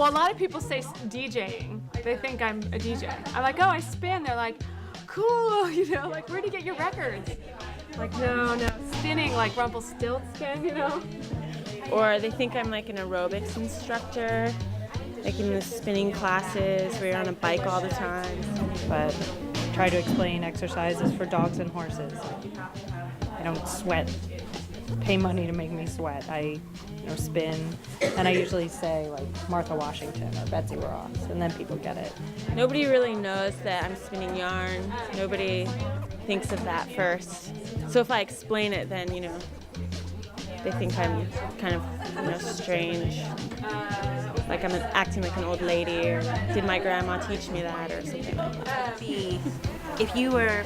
Well, a lot of people say DJing. They think I'm a DJ. I'm like, oh, I spin. They're like, cool, you know, like, where'd you get your records? Like, no, spinning like Rumpelstiltskin, you know? Or they think I'm like an aerobics instructor, like in the spinning classes where you're on a bike all the time. But try to explain exercises for dogs and horses. I don't sweat, pay money to make me sweat. I spin, and I usually say like Martha Washington or Betsy Ross, and then people get it. Nobody really knows that I'm spinning yarn. Nobody thinks of that first. So if I explain it, then, you know, they think I'm kind of, you know, strange. Like I'm acting like an old lady, or did my grandma teach me that, or something like that. If you were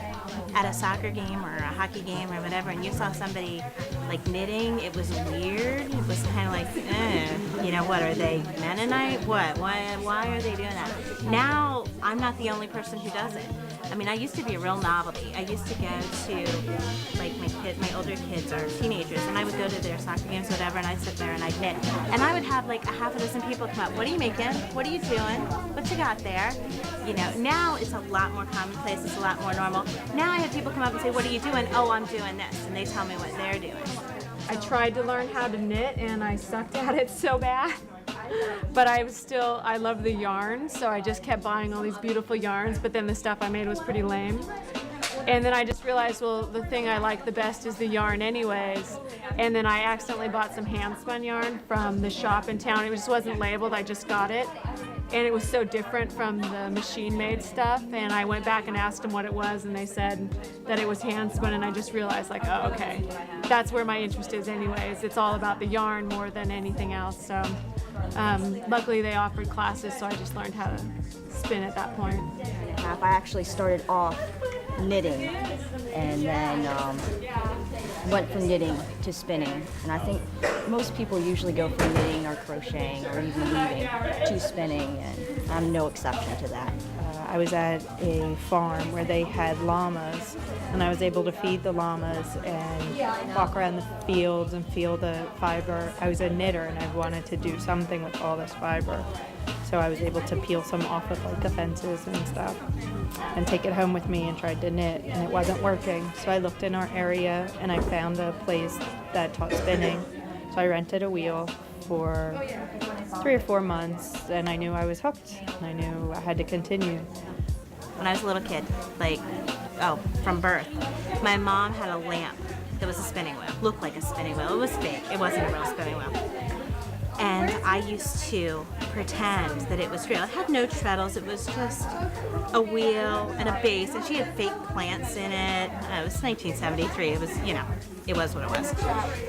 at a soccer game or a hockey game or whatever, and you saw somebody like knitting, it was weird. It was kind of like, you know, what are they, Mennonite? What? Why are they doing that? Now, I'm not the only person who does it. I mean, I used to be a real novelty. I used to go to, like, my older kids or teenagers, and I would go to their soccer games, whatever, and I'd sit there and I'd knit. And I would have like a half a dozen people come up. What are you making? What are you doing? What you got there? You know, now it's a lot more commonplace. It's a lot more normal. Now I have people come up and say, what are you doing? Oh, I'm doing this. And they tell me what they're doing. I tried to learn how to knit, and I sucked at it so bad. But I love the yarn, so I just kept buying all these beautiful yarns, but then the stuff I made was pretty lame. And then I just realized, well, the thing I like the best is the yarn anyways. And then I accidentally bought some handspun yarn from the shop in town. It just wasn't labeled, I just got it. And it was so different from the machine-made stuff. And I went back and asked them what it was, and they said that it was handspun, and I just realized, like, oh, okay. That's where my interest is anyways. It's all about the yarn more than anything else. So luckily they offered classes, so I just learned how to spin at that point. I actually started off knitting and then went from knitting to spinning. And I think most people usually go from knitting or crocheting or even weaving to spinning, and I'm no exception to that. I was at a farm where they had llamas, and I was able to feed the llamas and walk around the fields and feel the fiber. I was a knitter, and I wanted to do something with all this fiber. So I was able to peel some off of like the fences and stuff and take it home with me and tried to knit, and it wasn't working. So I looked in our area and I found a place that taught spinning. So I rented a wheel for 3 or 4 months, and I knew I was hooked. I knew I had to continue. When I was a little kid, from birth, my mom had a lamp that was a spinning wheel, looked like a spinning wheel. It was fake. It wasn't a real spinning wheel. And I used to pretend that it was real. It had no treadles. It was just a wheel and a base, and she had fake plants in it. It was 1973. It was, it was what it was.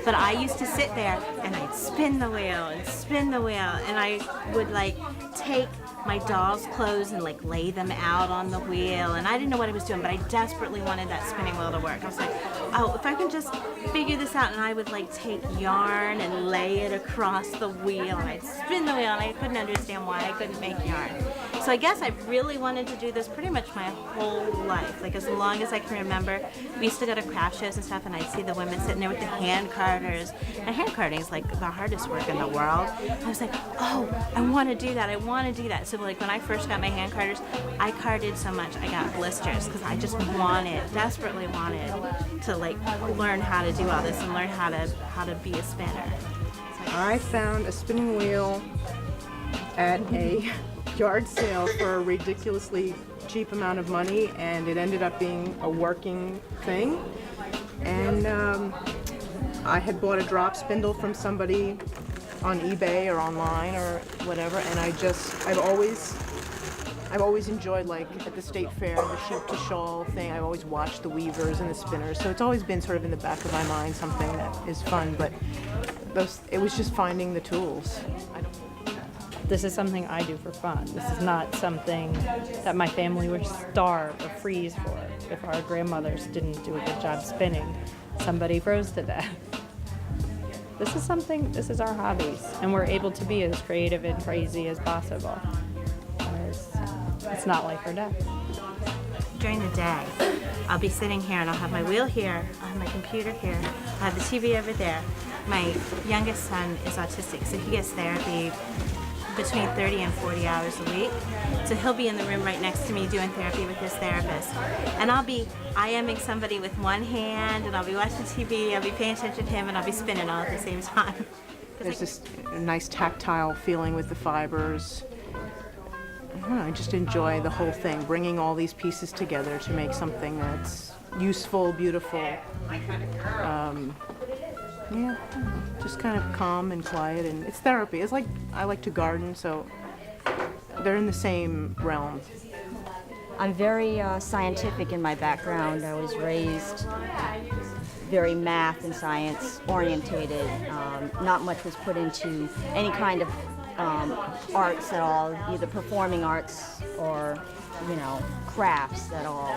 But I used to sit there and I'd spin the wheel and spin the wheel, and I would take my doll's clothes and lay them out on the wheel, and I didn't know what I was doing, but I desperately wanted that spinning wheel to work. I was like, oh, if I can just figure this out, and I would take yarn and lay it across the wheel, and I'd spin the wheel, and I couldn't understand why I couldn't make yarn. So I guess I really wanted to do this pretty much my whole life, as long as I can remember. We used to go to craft shows and stuff, and I'd see the women sitting there with the hand carders, and hand carding is the hardest work in the world. I was like, oh, I want to do that, I want to do that. So when I first got my hand carders, I carded so much I got blisters, because I just desperately wanted to learn how to do all this and learn how to be a spinner. I found a spinning wheel at a yard sale for a ridiculously cheap amount of money, and it ended up being a working thing. And I had bought a drop spindle from somebody on eBay or online or whatever, and I've always enjoyed, at the state fair, the sheep to shawl thing. I've always watched the weavers and the spinners, so it's always been sort of in the back of my mind, something that is fun, but it was just finding the tools. This is something I do for fun. This is not something that my family would starve or freeze for. If our grandmothers didn't do a good job spinning, somebody froze to death. This is our hobbies, and we're able to be as creative and crazy as possible. It's not life or death. During the day, I'll be sitting here and I'll have my wheel here, I'll have my computer here, I'll have the TV over there. My youngest son is autistic, so he gets therapy between 30 and 40 hours a week. So he'll be in the room right next to me doing therapy with his therapist. And I'll be IMing somebody with one hand, and I'll be watching TV, I'll be paying attention to him, and I'll be spinning all at the same time. There's this nice tactile feeling with the fibers. I don't know, I just enjoy the whole thing, bringing all these pieces together to make something that's useful, beautiful. Yeah, just kind of calm and quiet, and it's therapy. It's like I like to garden, so they're in the same realm. I'm very scientific in my background. I was raised very math and science orientated. Not much was put into any kind of arts at all, either performing arts or, crafts at all.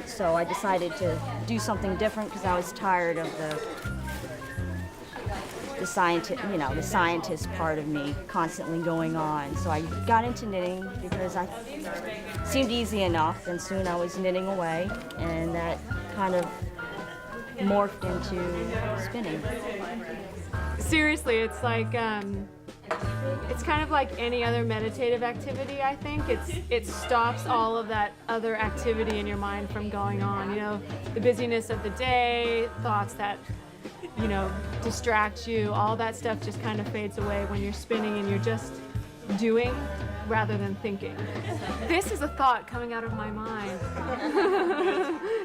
So I decided to do something different because I was tired of the scientist part of me constantly going on. So I got into knitting because it seemed easy enough, and soon I was knitting away, and that kind of morphed into spinning. Seriously, it's like it's kind of like any other meditative activity. I think it stops all of that other activity in your mind from going on. The busyness of the day, thoughts that distract you, all that stuff just kind of fades away when you're spinning and you're just doing rather than thinking. This is a thought coming out of my mind.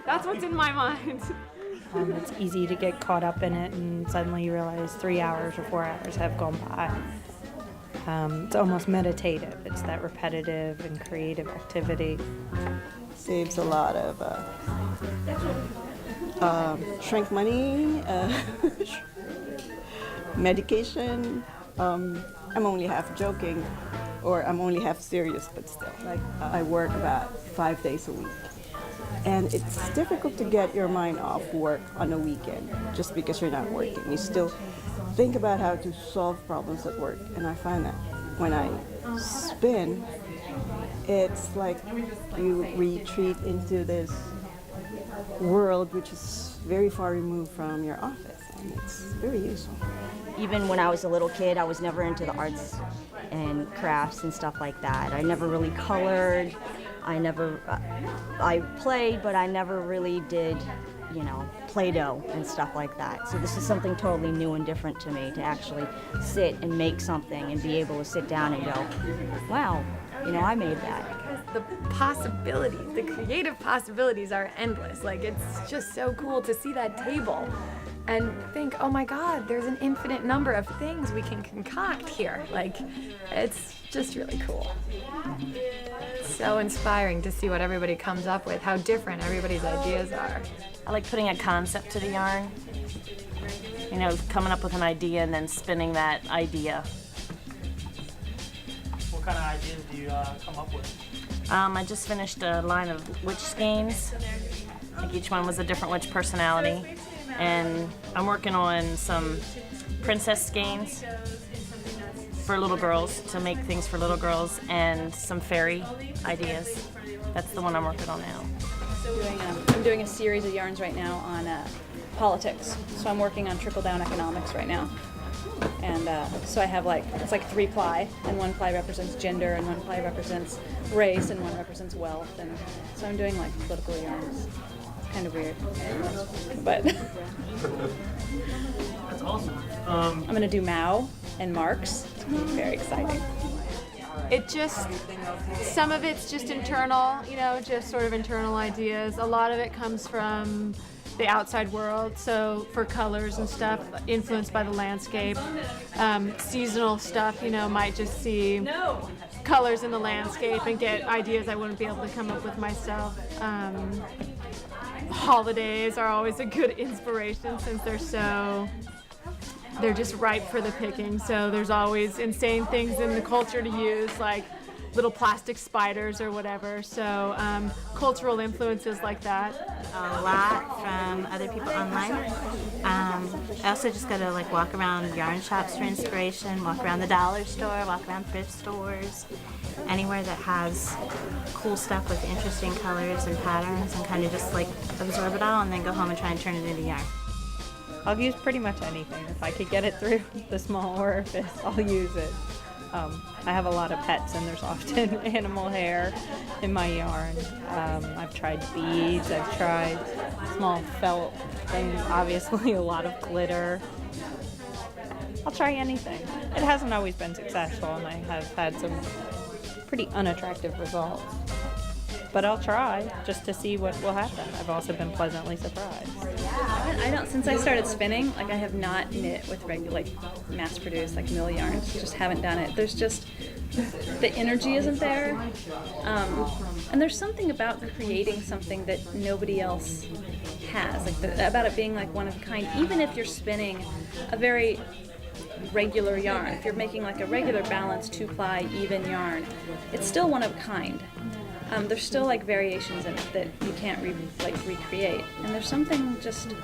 That's what's in my mind. It's easy to get caught up in it, and suddenly you realize 3 hours or 4 hours have gone by. It's almost meditative. It's that repetitive and creative activity. Saves a lot of shrink money, medication. I'm only half joking, or I'm only half serious, but still. I work about 5 days a week. And it's difficult to get your mind off work on a weekend just because you're not working. You still think about how to solve problems at work. And I find that when I spin, it's like you retreat into this world which is very far removed from your office, and it's very useful. Even when I was a little kid, I was never into the arts and crafts and stuff like that. I never really colored. I played, but I never really did, Play-Doh and stuff like that. So this is something totally new and different to me, to actually sit and make something and be able to sit down and go, wow, I made that. The possibilities, the creative possibilities are endless. It's just so cool to see that table and think, oh my God, there's an infinite number of things we can concoct here. It's just really cool. It's so inspiring to see what everybody comes up with, how different everybody's ideas are. I like putting a concept to the yarn. Coming up with an idea and then spinning that idea. What kind of ideas do you come up with? I just finished a line of witch skeins. Each one was a different witch personality. And I'm working on some princess skeins for little girls, to make things for little girls, and some fairy ideas. That's the one I'm working on now. I'm doing a series of yarns right now on politics. So I'm working on trickle-down economics right now. And so I have it's 3 ply, and 1 ply represents gender, and 1 ply represents race, and 1 represents wealth. And so I'm doing political yarns. It's kind of weird, but That's awesome. I'm gonna do Mao and Marx. It's very exciting. Some of it's just internal, just sort of internal ideas. A lot of it comes from the outside world, so for colors and stuff, influenced by the landscape. Seasonal stuff, might just see colors in the landscape and get ideas I wouldn't be able to come up with myself. Holidays are always a good inspiration since they're just ripe for the picking, so there's always insane things in the culture to use, like little plastic spiders or whatever, so cultural influences like that. A lot from other people online. I also just go to walk around yarn shops for inspiration, walk around the dollar store, walk around thrift stores, anywhere that has cool stuff with interesting colors and patterns, and kind of just absorb it all and then go home and try and turn it into yarn. I'll use pretty much anything. If I could get it through the small orifice, I'll use it. I have a lot of pets, and there's often animal hair in my yarn. I've tried beads, I've tried small felt things, obviously a lot of glitter. I'll try anything. It hasn't always been successful, and I have had some pretty unattractive results. But I'll try just to see what will happen. I've also been pleasantly surprised. I don't. Since I started spinning, I have not knit with regular, mass-produced, mill yarns. Just haven't done it. There's just the energy isn't there, and there's something about creating something that nobody else has. About it being one of a kind. Even if you're spinning a very regular yarn, if you're making a regular balanced 2-ply even yarn, it's still one of a kind. There's still variations in it that you can't recreate, and there's something just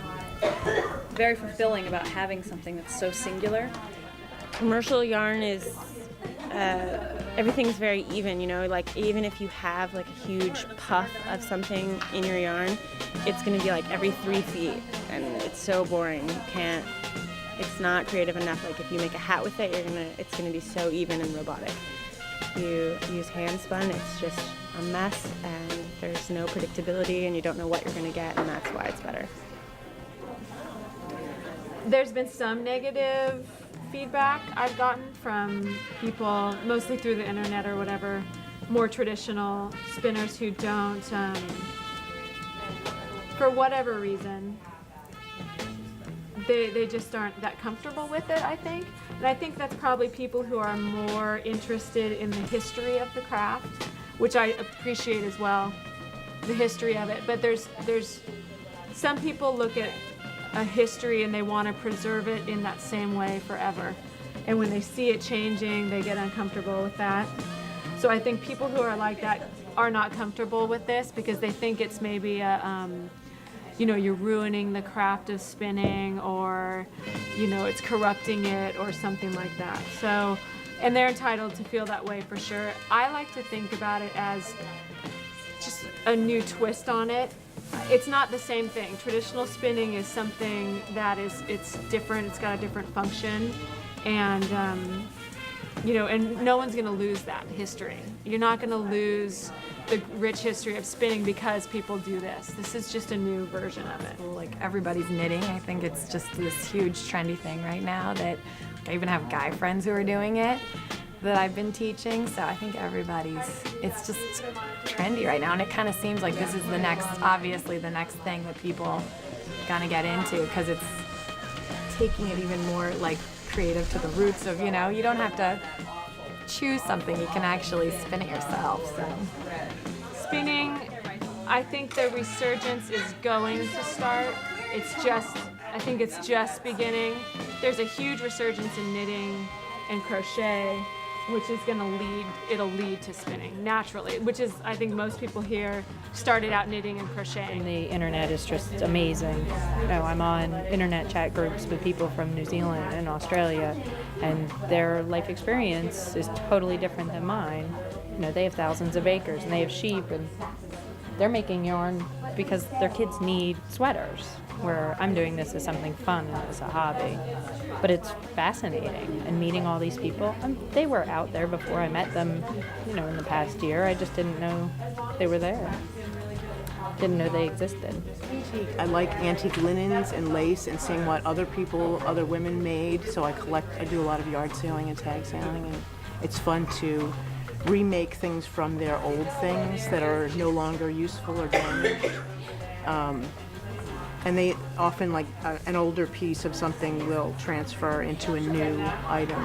very fulfilling about having something that's so singular. Commercial yarn is everything's very even, even if you have a huge puff of something in your yarn, it's going to be every 3 feet, and it's so boring. You can't. It's not creative enough. If you make a hat with it, it's gonna be so even and robotic. If you use handspun, it's just a mess, and there's no predictability, and you don't know what you're gonna get, and that's why it's better. There's been some negative feedback I've gotten from people, mostly through the internet or whatever, more traditional spinners who don't, for whatever reason, they just aren't that comfortable with it, I think. And I think that's probably people who are more interested in the history of the craft, which I appreciate as well, the history of it. But there's some people look at a history and they want to preserve it in that same way forever. And when they see it changing, they get uncomfortable with that. So I think people who are like that are not comfortable with this because they think it's maybe a you're ruining the craft of spinning, or, it's corrupting it or something like that. So, and they're entitled to feel that way for sure. I like to think about it as just a new twist on it. It's not the same thing. Traditional spinning is something that it's different. It's got a different function, and and no one's gonna lose that history. You're not gonna lose the rich history of spinning because people do this. This is just a new version of it. Everybody's knitting. I think it's just this huge trendy thing right now that I even have guy friends who are doing it that I've been teaching. So I think it's just trendy right now, and it kind of seems like this is obviously the next thing that people gonna get into, because it's taking it even more creative to the roots of, you don't have to choose something, you can actually spin it yourself. So spinning, I think the resurgence is going to start. I think it's just beginning. There's a huge resurgence in knitting and crochet, which is it'll lead to spinning naturally, which is, I think most people here started out knitting and crocheting. The internet is just amazing. I'm on internet chat groups with people from New Zealand and Australia, and their life experience is totally different than mine. They have thousands of acres, and they have sheep, and they're making yarn because their kids need sweaters, where I'm doing this as something fun and as a hobby. But it's fascinating, and meeting all these people. They were out there before I met them, in the past year. I just didn't know they were there. Didn't know they existed. I like antique linens and lace and seeing what other women made. So I do a lot of yard sailing and tag sailing, and it's fun to remake things from their old things that are no longer useful or damaged. And they often, an older piece of something will transfer into a new item.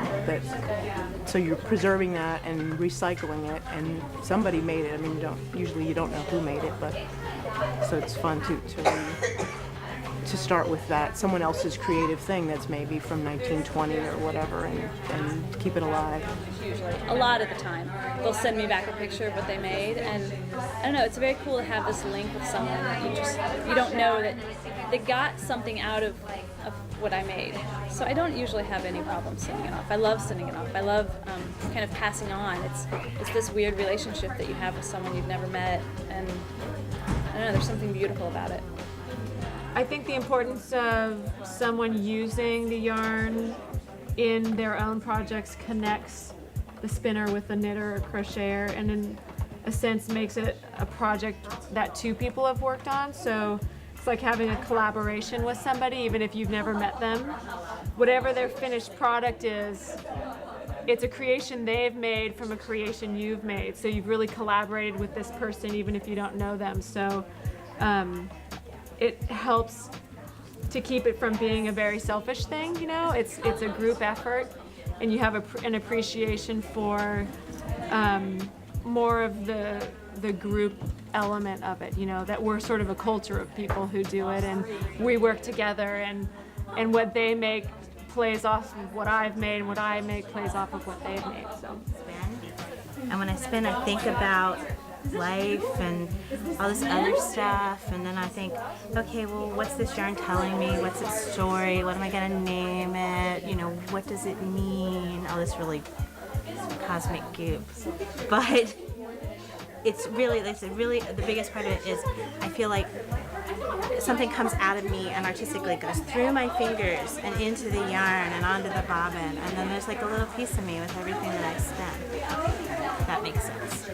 So you're preserving that and recycling it, and somebody made it. I mean, you don't know who made it, but so it's fun to start with that, someone else's creative thing that's maybe from 1920 or whatever, and keep it alive. A lot of the time, they'll send me back a picture of what they made, and I don't know, it's very cool to have this link with someone that you don't know that they got something out of what I made. So I don't usually have any problem sending it off. I love sending it off. I love kind of passing on. It's this weird relationship that you have with someone you've never met, and I don't know, there's something beautiful about it. I think the importance of someone using the yarn in their own projects connects the spinner with the knitter or crocheter, and in a sense makes it a project that two people have worked on. So it's like having a collaboration with somebody, even if you've never met them. Whatever their finished product is, it's a creation they've made from a creation you've made. So you've really collaborated with this person even if you don't know them. So it helps to keep it from being a very selfish thing, you know? It's a group effort, and you have an appreciation for more of the group element of it, you know, that we're sort of a culture of people who do it, and we work together, and what they make plays off of what I've made, and what I make plays off of what they've made. So. And when I spin, I think about life and all this other stuff, and then I think, okay, well, what's this yarn telling me? What's its story? What am I gonna name it? You know, what does it mean? All this really cosmic goop. But it's really the biggest part of it is I feel like something comes out of me and artistically goes through my fingers and into the yarn and onto the bobbin, and then there's like a little piece of me with everything that I spin. That makes sense.